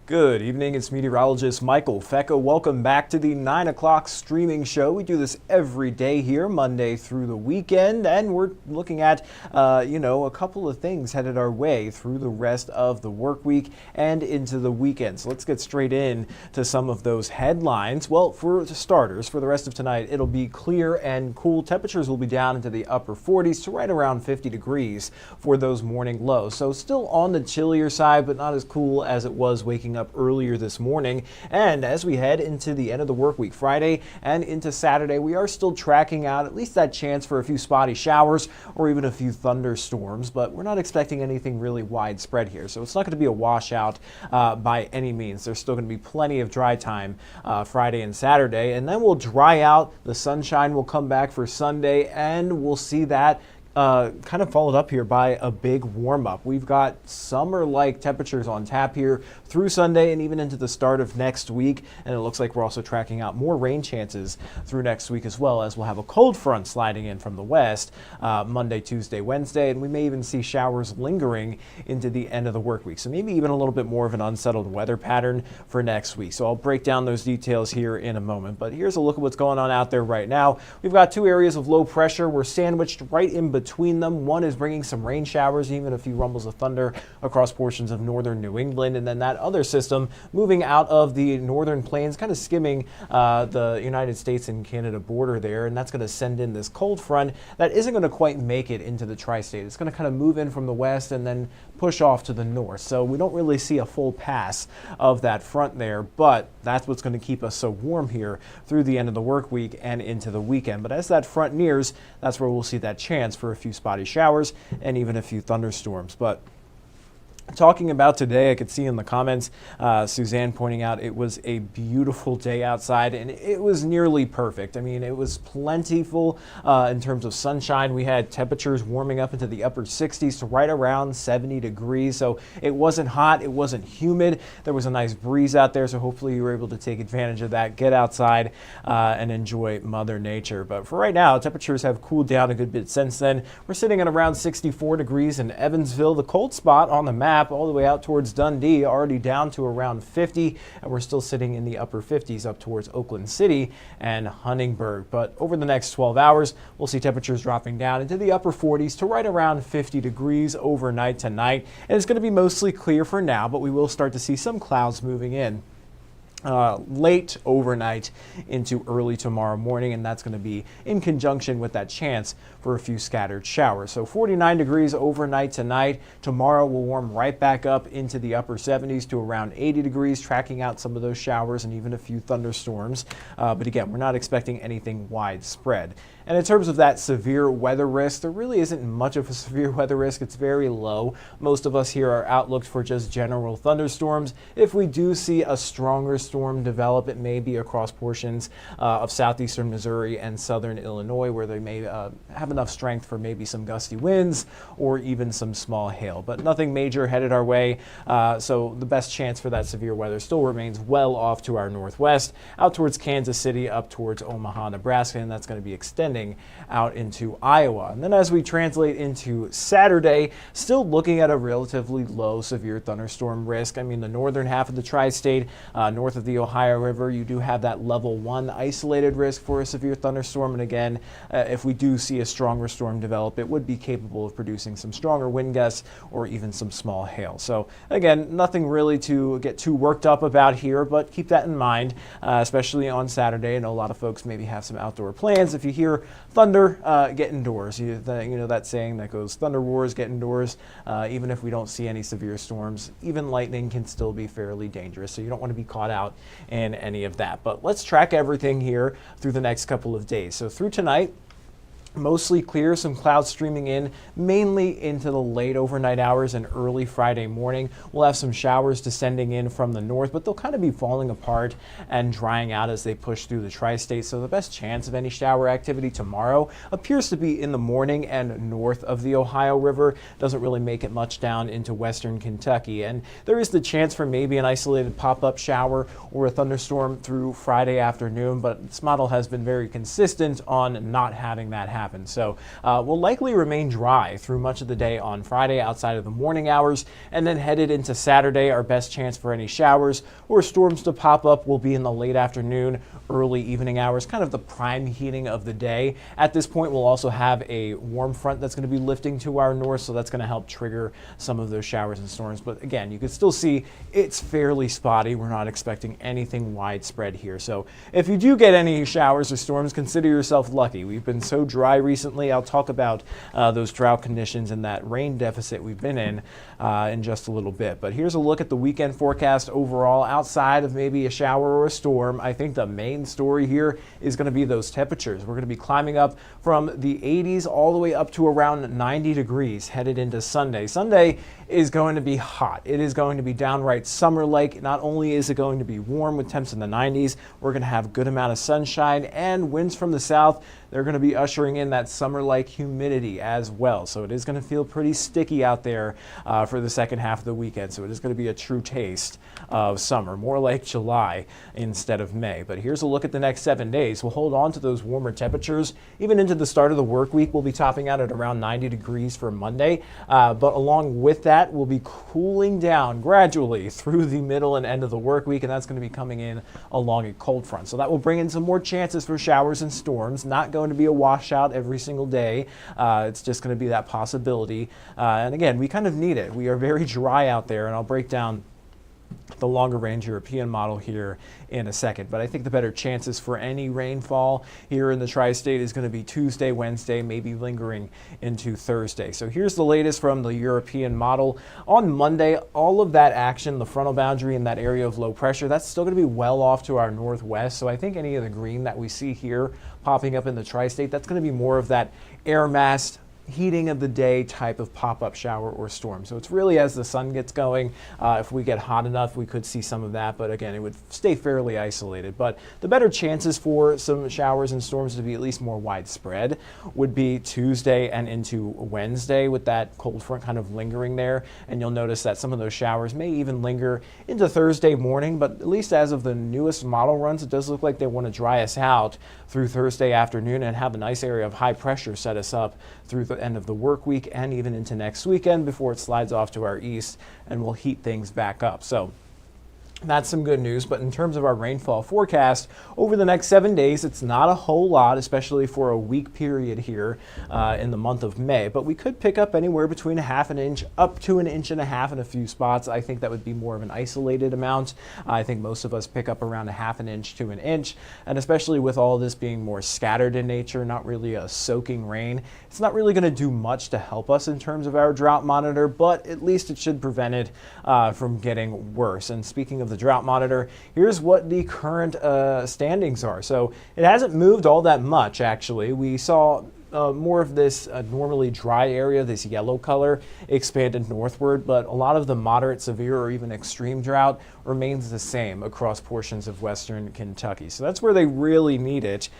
Good evening, it's meteorologist Michael Fecca. Welcome back to the 9 o'clock streaming show. We do this every day here, Monday through the weekend, and we're looking at, a couple of things headed our way through the rest of the work week and into the weekend. So let's get straight in to some of those headlines. Well, for the starters, for the rest of tonight, it'll be clear and cool. Temperatures will be down into the upper 40s to right around 50 degrees for those morning lows. So still on the chillier side, but not as cool as it was waking up earlier this morning. And as we head into the end of the work week, Friday and into Saturday, we are still tracking out at least that chance for a few spotty showers or even a few thunderstorms, but we're not expecting anything really widespread here. So it's not going to be a washout by any means. There's still going to be plenty of dry time Friday and Saturday, and then we'll dry out. The sunshine will come back for Sunday, and we'll see that kind of followed up here by a big warm-up. We've got summer-like temperatures on tap here through Sunday and even into the start of next week, and it looks like we're also tracking out more rain chances through next week as well, as we'll have a cold front sliding in from the west Monday, Tuesday, Wednesday, and we may even see showers lingering into the end of the work week. So maybe even a little bit more of an unsettled weather pattern for next week. So I'll break down those details here in a moment, but here's a look at what's going on out there right now. We've got two areas of low pressure. We're sandwiched right in between them. One is bringing some rain showers, even a few rumbles of thunder across portions of northern New England, and then that other system moving out of the northern plains, kind of skimming the United States and Canada border there, and that's going to send in this cold front that isn't going to quite make it into the tri-state. It's going to kind of move in from the west and then push off to the north. So we don't really see a full pass of that front there, but that's what's going to keep us so warm here through the end of the work week and into the weekend. But as that front nears, that's where we'll see that chance for a few spotty showers and even a few thunderstorms. But talking about today, I could see in the comments, Suzanne pointing out it was a beautiful day outside, and it was nearly perfect. I mean, it was plentiful in terms of sunshine. We had temperatures warming up into the upper 60s to right around 70 degrees. So it wasn't hot, it wasn't humid. There was a nice breeze out there, so hopefully you were able to take advantage of that, get outside and enjoy Mother Nature. But for right now, temperatures have cooled down a good bit since then. We're sitting at around 64 degrees in Evansville, the cold spot on the map, all the way out towards Dundee, already down to around 50, and we're still sitting in the upper 50s up towards Oakland City and Huntingburg. But over the next 12 hours, we'll see temperatures dropping down into the upper 40s to right around 50 degrees overnight tonight. And it's going to be mostly clear for now, but we will start to see some clouds moving in late overnight into early tomorrow morning, and that's going to be in conjunction with that chance for a few scattered showers. So 49 degrees overnight tonight. Tomorrow will warm right back up into the upper 70s to around 80 degrees, tracking out some of those showers and even a few thunderstorms. But again, we're not expecting anything widespread. And in terms of that severe weather risk, there really isn't much of a severe weather risk. It's very low. Most of us here are outlooked for just general thunderstorms. If we do see a stronger storm develop, it may be across portions of southeastern Missouri and southern Illinois, where they may have enough strength for maybe some gusty winds or even some small hail. But nothing major headed our way, so the best chance for that severe weather still remains well off to our northwest, out towards Kansas City, up towards Omaha, Nebraska, and that's going to be extending out into Iowa. And then as we translate into Saturday, still looking at a relatively low severe thunderstorm risk. I mean, the northern half of the tri-state, north of the Ohio River, you do have that level 1 isolated risk for a severe thunderstorm. And again, if we do see a stronger storm develop, it would be capable of producing some stronger wind gusts or even some small hail. So again, nothing really to get too worked up about here, but keep that in mind, especially on Saturday. I know a lot of folks maybe have some outdoor plans. If you hear thunder, get indoors. You know that saying that goes, thunder roars, get indoors. Even if we don't see any severe storms, even lightning can still be fairly dangerous. So you don't want to be caught out in any of that. But let's track everything here through the next couple of days. So through tonight, mostly clear, some clouds streaming in mainly into the late overnight hours and early Friday morning. We'll have some showers descending in from the north, but they'll kind of be falling apart and drying out as they push through the tri-state. So the best chance of any shower activity tomorrow appears to be in the morning and north of the Ohio River. Doesn't really make it much down into western Kentucky. And there is the chance for maybe an isolated pop-up shower or a thunderstorm through Friday afternoon, but this model has been very consistent on not having that happen happen. So we'll likely remain dry through much of the day on Friday outside of the morning hours, and then headed into Saturday, our best chance for any showers or storms to pop up will be in the late afternoon, early evening hours, kind of the prime heating of the day. At this point, we'll also have a warm front that's going to be lifting to our north, so that's going to help trigger some of those showers and storms. But again, you can still see it's fairly spotty. We're not expecting anything widespread here. So if you do get any showers or storms, consider yourself lucky. We've been so dry recently. I'll talk about those drought conditions and that rain deficit we've been in just a little bit. But here's a look at the weekend forecast overall. Outside of maybe a shower or a storm, I think the main story here is going to be those temperatures. We're going to be climbing up from the 80s all the way up to around 90 degrees headed into Sunday. Sunday is going to be hot. It is going to be downright summer-like. Not only is it going to be warm with temps in the 90s, we're going to have a good amount of sunshine and winds from the south. They're going to be ushering in that summer-like humidity as well. So it is going to feel pretty sticky out there for the second half of the weekend. So it is going to be a true taste of summer, more like July instead of May. But here's a look at the next 7 days. We'll hold on to those warmer temperatures. Even into the start of the work week, we'll be topping out at around 90 degrees for Monday. But along with that, we'll be cooling down gradually through the middle and end of the work week, and that's going to be coming in along a cold front. So that will bring in some more chances for showers and storms. Not going to be a washout every single day. It's just going to be that possibility. And again, we kind of need it. We are very dry out there, and I'll break down the longer range European model here in a second. But I think the better chances for any rainfall here in the tri-state is going to be Tuesday, Wednesday, maybe lingering into Thursday. So here's the latest from the European model. On Monday, all of that action, the frontal boundary in that area of low pressure, that's still going to be well off to our northwest. So I think any of the green that we see here popping up in the tri-state, that's going to be more of that air mass heating of the day type of pop-up shower or storm. So it's really as the sun gets going. If we get hot enough, we could see some of that, but again, it would stay fairly isolated. But the better chances for some showers and storms to be at least more widespread would be Tuesday and into Wednesday with that cold front kind of lingering there. And you'll notice that some of those showers may even linger into Thursday morning, but at least as of the newest model runs, it does look like they want to dry us out through Thursday afternoon and have a nice area of high pressure set us up through the end of the work week and even into next weekend before it slides off to our east and will heat things back up. So that's some good news. But in terms of our rainfall forecast, over the next 7 days, it's not a whole lot, especially for a week period here in the month of May. But we could pick up anywhere between a half an inch up to 1.5 inches in a few spots. I think that would be more of an isolated amount. I think most of us pick up around a half an inch to 1 inch. And especially with all this being more scattered in nature, not really a soaking rain, it's not really going to do much to help us in terms of our drought monitor, but at least it should prevent it from getting worse. And speaking of the drought monitor, here's what the current standings are. So it hasn't moved all that much, actually. We saw more of this normally dry area, this yellow color, expanded northward, but a lot of the moderate, severe, or even extreme drought remains the same across portions of western Kentucky. So that's where they really need it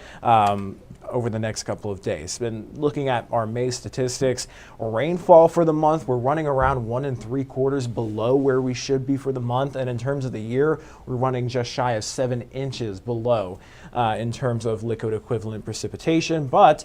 over the next couple of days. Been looking at our May statistics, rainfall for the month, we're running around 1 3/4 below where we should be for the month, and in terms of the year, we're running just shy of 7 inches below in terms of liquid equivalent precipitation. But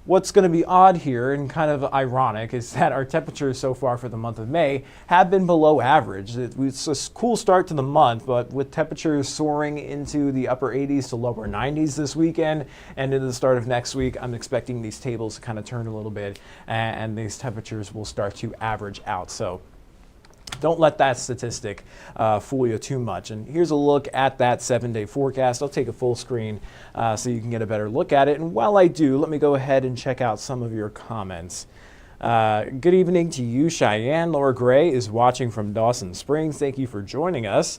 what's going to be odd here and kind of ironic is that our temperatures so far for the month of May have been below average. It's a cool start to the month, but with temperatures soaring into the upper 80s to lower 90s this weekend and into the start of next week, I'm expecting these tables to kind of turn a little bit and these temperatures will start to average out. So don't let that statistic fool you too much. And here's a look at that 7-day forecast. I'll take a full screen so you can get a better look at it. And while I do, let me go ahead and check out some of your comments. Good evening to you, Cheyenne. Laura Gray is watching from Dawson Springs. Thank you for joining us.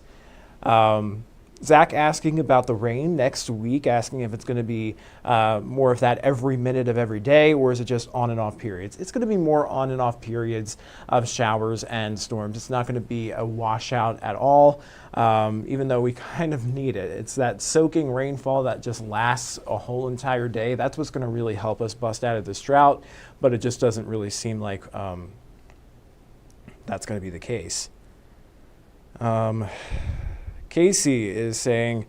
Zach asking about the rain next week, asking if it's going to be more of that every minute of every day, or is it just on and off periods? It's going to be more on and off periods of showers and storms. It's not going to be a washout at all, even though we kind of need it. It's that soaking rainfall that just lasts a whole entire day. That's what's going to really help us bust out of this drought, but it just doesn't really seem like that's going to be the case. Casey is saying,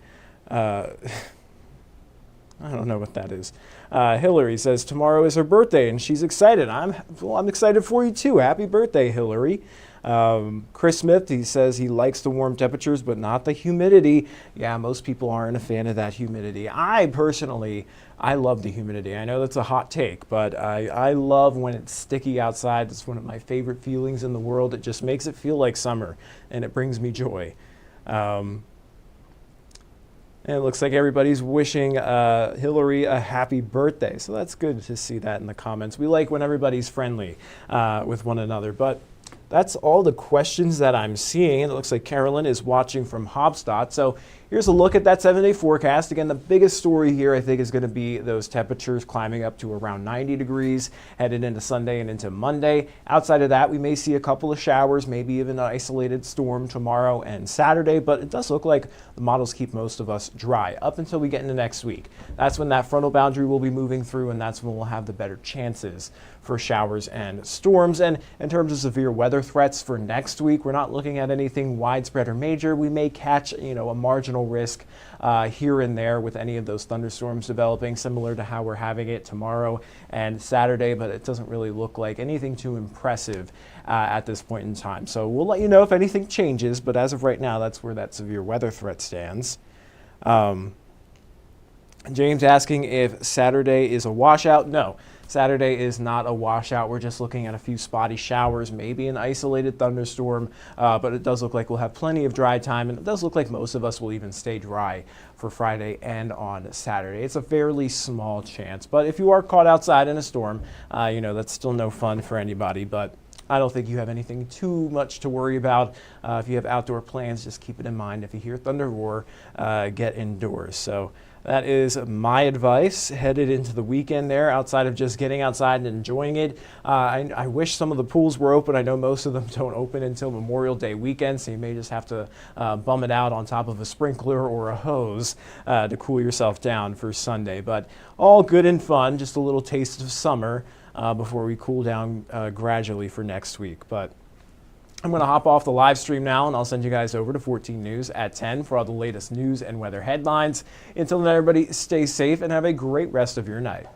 I don't know what that is. Hillary says tomorrow is her birthday and she's excited. I'm excited for you too. Happy birthday, Hillary. Chris Smith, he says he likes the warm temperatures but not the humidity. Yeah, most people aren't a fan of that humidity. I personally, I love the humidity. I know that's a hot take, but I love when it's sticky outside. It's one of my favorite feelings in the world. It just makes it feel like summer and it brings me joy. And it looks like everybody's wishing Hillary a happy birthday. So that's good to see that in the comments. We like when everybody's friendly with one another. But that's all the questions that I'm seeing. And it looks like Carolyn is watching from Hobstadt. So here's a look at that 7-day forecast. Again, the biggest story here, I think, is going to be those temperatures climbing up to around 90 degrees headed into Sunday and into Monday. Outside of that, we may see a couple of showers, maybe even an isolated storm tomorrow and Saturday, but it does look like the models keep most of us dry up until we get into next week. That's when that frontal boundary will be moving through, and that's when we'll have the better chances for showers and storms. And in terms of severe weather threats for next week, we're not looking at anything widespread or major. We may catch, a marginal risk here and there with any of those thunderstorms developing, similar to how we're having it tomorrow and Saturday, but it doesn't really look like anything too impressive at this point in time. So we'll let you know if anything changes, but as of right now, that's where that severe weather threat stands. James asking if Saturday is a washout. No, Saturday is not a washout. We're just looking at a few spotty showers, maybe an isolated thunderstorm, but it does look like we'll have plenty of dry time, and it does look like most of us will even stay dry for Friday and on Saturday. It's a fairly small chance, but if you are caught outside in a storm, that's still no fun for anybody, but I don't think you have anything too much to worry about. If you have outdoor plans, just keep it in mind. If you hear thunder roar, get indoors. So that is my advice headed into the weekend there, outside of just getting outside and enjoying it. I wish some of the pools were open. I know most of them don't open until Memorial Day weekend, so you may just have to bum it out on top of a sprinkler or a hose to cool yourself down for Sunday. But all good and fun, just a little taste of summer before we cool down gradually for next week. But I'm going to hop off the live stream now, and I'll send you guys over to 14 News at 10 for all the latest news and weather headlines. Until then, everybody, stay safe and have a great rest of your night.